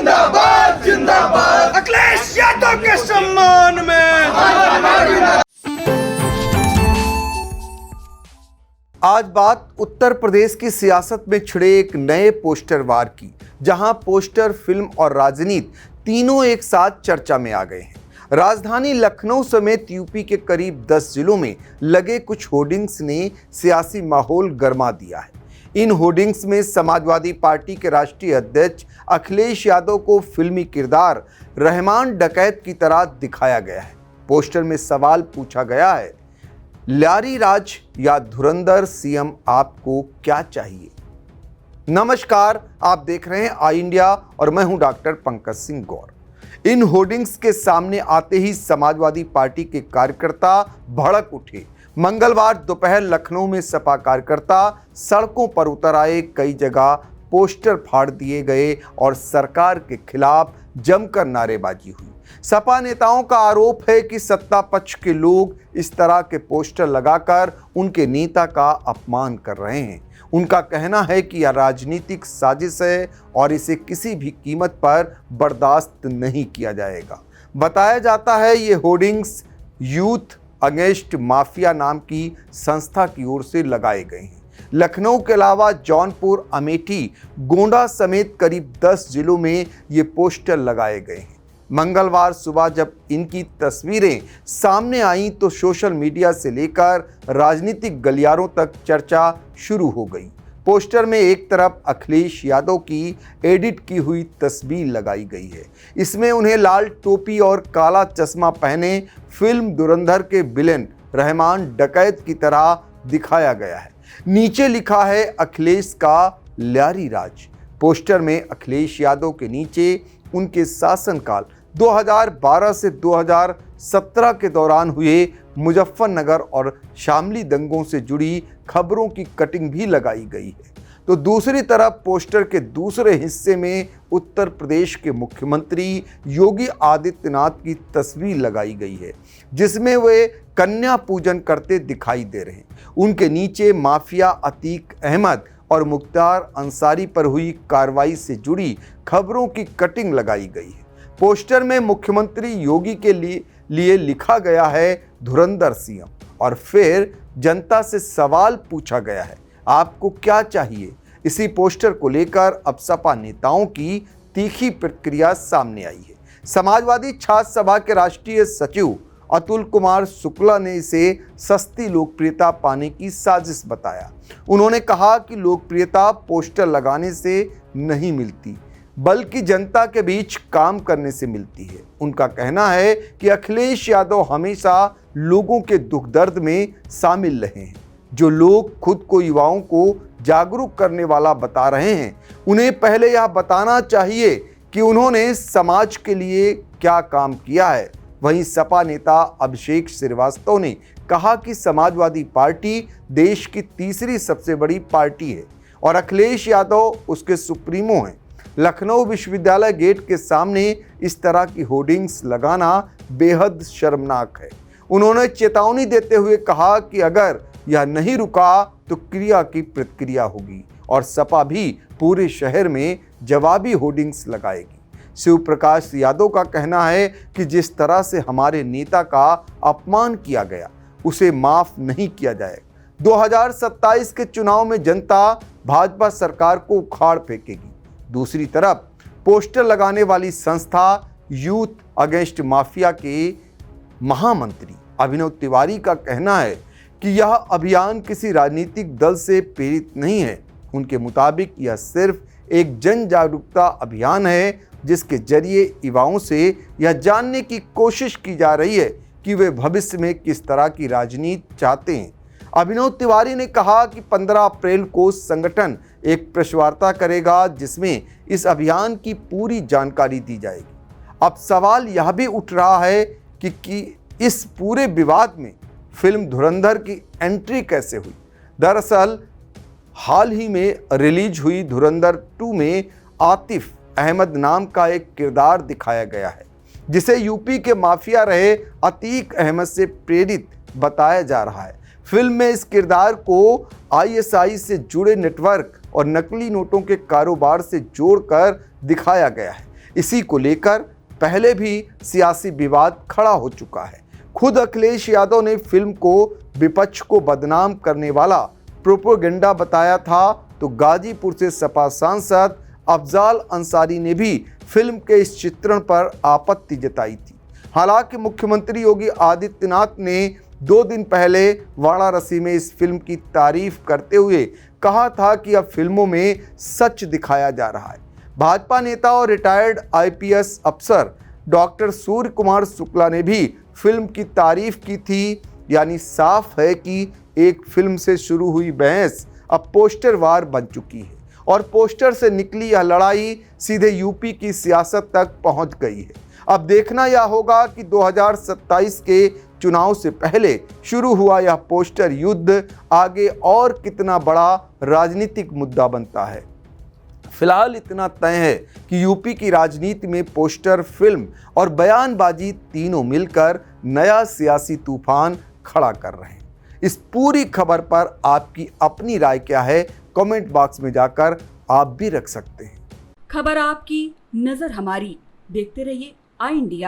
जिंदाबाद जिंदाबाद अखिलेश यादव के सम्मान में। आज बात उत्तर प्रदेश की सियासत में छिड़े एक नए पोस्टर वार की, जहां पोस्टर, फिल्म और राजनीति तीनों एक साथ चर्चा में आ गए हैं। राजधानी लखनऊ समेत यूपी के करीब 10 जिलों में लगे कुछ होर्डिंग्स ने सियासी माहौल गरमा दिया है। इन होर्डिंग्स में समाजवादी पार्टी के राष्ट्रीय अध्यक्ष अखिलेश यादव को फिल्मी किरदार रहमान डकैत की तरह दिखाया गया है। पोस्टर में सवाल पूछा गया है, ल्यारी राज या धुरंधर सीएम आपको क्या चाहिए? नमस्कार, आप देख रहे हैं आई इंडिया और मैं हूं डॉक्टर पंकज सिंह गौर। इन होर्डिंग्स के सामने आते ही समाजवादी पार्टी के कार्यकर्ता भड़क उठे। मंगलवार दोपहर लखनऊ में सपा कार्यकर्ता सड़कों पर उतर आए। कई जगह पोस्टर फाड़ दिए गए और सरकार के खिलाफ जमकर नारेबाजी हुई। सपा नेताओं का आरोप है कि सत्ता पक्ष के लोग इस तरह के पोस्टर लगाकर उनके नेता का अपमान कर रहे हैं। उनका कहना है कि यह राजनीतिक साजिश है और इसे किसी भी कीमत पर बर्दाश्त नहीं किया जाएगा। बताया जाता है ये होर्डिंग्स यूथ अगेंस्ट माफिया नाम की संस्था की ओर से लगाए गए हैं। लखनऊ के अलावा जौनपुर, अमेठी, गोंडा समेत करीब 10 जिलों में ये पोस्टर लगाए गए हैं। मंगलवार सुबह जब इनकी तस्वीरें सामने आईं तो सोशल मीडिया से लेकर राजनीतिक गलियारों तक चर्चा शुरू हो गई। पोस्टर में एक तरफ अखिलेश यादव की एडिट की हुई तस्वीर लगाई गई है। इसमें उन्हें लाल टोपी और काला चश्मा पहने फिल्म धुरंधर के विलेन रहमान डकैत की तरह दिखाया गया है। नीचे लिखा है अखिलेश का ल्यारी राज। पोस्टर में अखिलेश यादव के नीचे उनके शासनकाल 2012 से 2017 के दौरान हुए मुजफ्फरनगर और शामली दंगों से जुड़ी खबरों की कटिंग भी लगाई गई है। तो दूसरी तरफ पोस्टर के दूसरे हिस्से में उत्तर प्रदेश के मुख्यमंत्री योगी आदित्यनाथ की तस्वीर लगाई गई है, जिसमें वे कन्या पूजन करते दिखाई दे रहे हैं। उनके नीचे माफिया अतीक अहमद और मुख्तार अंसारी पर हुई कार्रवाई से जुड़ी खबरों की कटिंग लगाई गई है। पोस्टर में मुख्यमंत्री योगी के लिए लिखा गया है धुरंधर सीएम और फिर जनता से सवाल पूछा गया है, आपको क्या चाहिए? इसी पोस्टर को लेकर अब सपा नेताओं की तीखी प्रतिक्रिया सामने आई है। समाजवादी छात्र सभा के राष्ट्रीय सचिव अतुल कुमार शुक्ला ने इसे सस्ती लोकप्रियता पाने की साजिश बताया। उन्होंने कहा कि लोकप्रियता पोस्टर लगाने से नहीं मिलती, बल्कि जनता के बीच काम करने से मिलती है। उनका कहना है कि अखिलेश यादव हमेशा लोगों के दुख दर्द में शामिल रहे हैं। जो लोग खुद को युवाओं को जागरूक करने वाला बता रहे हैं, उन्हें पहले यह बताना चाहिए कि उन्होंने समाज के लिए क्या काम किया है। वहीं सपा नेता अभिषेक श्रीवास्तव ने कहा कि समाजवादी पार्टी देश की तीसरी सबसे बड़ी पार्टी है और अखिलेश यादव उसके सुप्रीमो हैं। लखनऊ विश्वविद्यालय गेट के सामने इस तरह की होर्डिंग्स लगाना बेहद शर्मनाक है। उन्होंने चेतावनी देते हुए कहा कि अगर यह नहीं रुका तो क्रिया की प्रतिक्रिया होगी और सपा भी पूरे शहर में जवाबी होर्डिंग्स लगाएगी। शिव प्रकाश यादव का कहना है कि जिस तरह से हमारे नेता का अपमान किया गया, उसे माफ नहीं किया जाएगा। 2027 के चुनाव में जनता भाजपा सरकार को उखाड़ फेंकेगी। दूसरी तरफ पोस्टर लगाने वाली संस्था यूथ अगेंस्ट माफिया के महामंत्री अभिनव तिवारी का कहना है कि यह अभियान किसी राजनीतिक दल से प्रेरित नहीं है। उनके मुताबिक यह सिर्फ एक जन जागरूकता अभियान है, जिसके जरिए युवाओं से यह जानने की कोशिश की जा रही है कि वे भविष्य में किस तरह की राजनीति चाहते हैं। अभिनव तिवारी ने कहा कि 15 अप्रैल को संगठन एक प्रेस वार्ता करेगा, जिसमें इस अभियान की पूरी जानकारी दी जाएगी। अब सवाल यह भी उठ रहा है कि इस पूरे विवाद में फिल्म धुरंधर की एंट्री कैसे हुई। दरअसल हाल ही में रिलीज हुई धुरंधर 2 में आतिफ अहमद नाम का एक किरदार दिखाया गया है, जिसे यूपी के माफिया रहे अतीक अहमद से प्रेरित बताया जा रहा है। फिल्म में इस किरदार को आईएसआई से जुड़े नेटवर्क और नकली नोटों के कारोबार से जोड़कर दिखाया गया है। इसी को लेकर पहले भी सियासी विवाद खड़ा हो चुका है। खुद अखिलेश यादव ने फिल्म को विपक्ष को बदनाम करने वाला प्रोपेगेंडा बताया था, तो गाजीपुर से सपा सांसद अफजाल अंसारी ने भी फिल्म के इस चित्रण पर आपत्ति जताई थी। हालांकि मुख्यमंत्री योगी आदित्यनाथ ने 2 दिन पहले वाराणसी में इस फिल्म की तारीफ करते हुए कहा था कि अब फिल्मों में सच दिखाया जा रहा है। भाजपा नेता और रिटायर्ड आईपीएस अफसर डॉक्टर सूर्य कुमार शुक्ला ने भी फिल्म की तारीफ की थी। यानी साफ है कि एक फिल्म से शुरू हुई बहस अब पोस्टर वार बन चुकी है और पोस्टर से निकली यह लड़ाई सीधे यूपी की सियासत तक पहुंच गई है। अब देखना यह होगा कि 2027 के चुनाव से पहले शुरू हुआ यह पोस्टर युद्ध आगे और कितना बड़ा राजनीतिक मुद्दा बनता है। फिलहाल इतना तय है कि यूपी की राजनीति में पोस्टर, फिल्म और बयानबाजी तीनों मिलकर नया सियासी तूफान खड़ा कर रहे हैं। इस पूरी खबर पर आपकी अपनी राय क्या है, कमेंट बॉक्स में जाकर आप भी रख सकते हैं। खबर आपकी, नजर हमारी। देखते रहिए आई इंडिया।